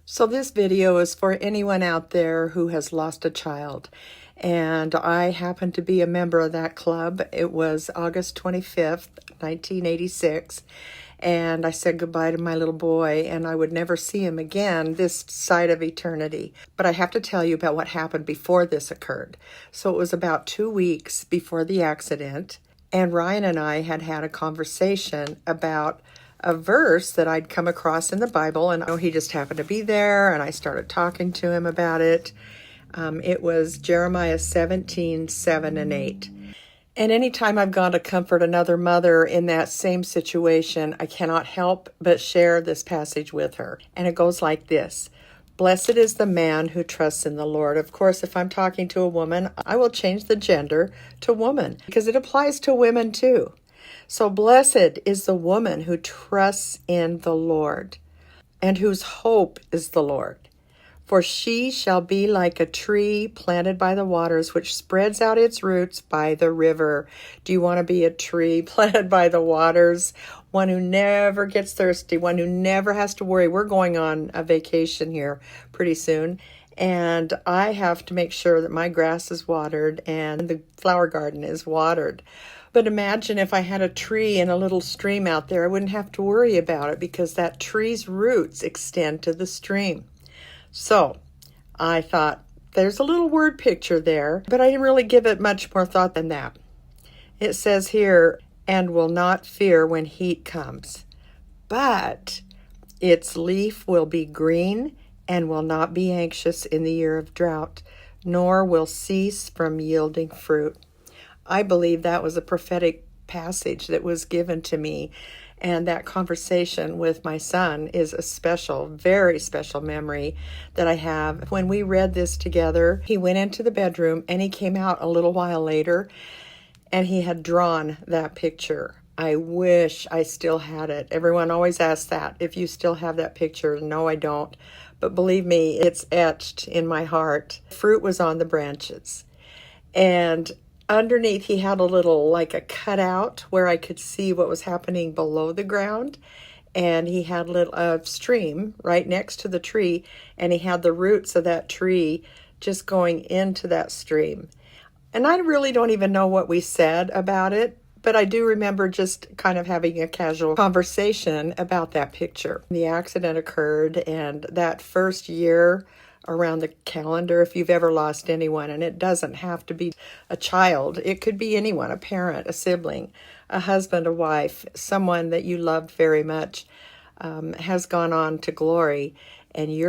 So this video is for anyone out there who has lost a child. And I happen to be a member of that club. It was August 25th, 1986. And I said goodbye to my little boy, and I would never see him again this side of eternity. But I have to tell you about what happened before this occurred. So it was about 2 weeks before the accident, and Ryan and I had had a conversation about a verse that I'd come across in the Bible, and he just happened to be there, and I started talking to him about it. It was Jeremiah 17:7 and 8. And anytime I've gone to comfort another mother in that same situation, I cannot help but share this passage with her. And it goes like this: Blessed is the man who trusts in the Lord. Of course, if I'm talking to a woman, I will change the gender to woman because it applies to women too. So blessed is the woman who trusts in the Lord and whose hope is the Lord. For she shall be like a tree planted by the waters, which spreads out its roots by the river. Do you want to be a tree planted by the waters? One who never gets thirsty, one who never has to worry. We're going on a vacation here pretty soon, and I have to make sure that my grass is watered and the flower garden is watered. But imagine if I had a tree and a little stream out there, I wouldn't have to worry about it because that tree's roots extend to the stream. So I thought, there's a little word picture there, but I didn't really give it much more thought than that. It says here, and will not fear when heat comes, but its leaf will be green and will not be anxious in the year of drought, nor will cease from yielding fruit. I believe that was a prophetic passage that was given to me. And that conversation with my son is a special, very special memory that I have. When we read this together, he went into the bedroom and he came out a little while later and he had drawn that picture. I wish I still had it. Everyone always asks that, if you still have that picture. No, I don't. But believe me, it's etched in my heart. Fruit was on the branches. And underneath, he had a little, like a cutout where I could see what was happening below the ground. And he had a stream right next to the tree, and he had the roots of that tree just going into that stream. And I really don't even know what we said about it, but I do remember just kind of having a casual conversation about that picture. The accident occurred, and that first year around the calendar, if you've ever lost anyone, and it doesn't have to be a child, it could be anyone, a parent, a sibling, a husband, a wife, someone that you loved very much, has gone on to glory, and you're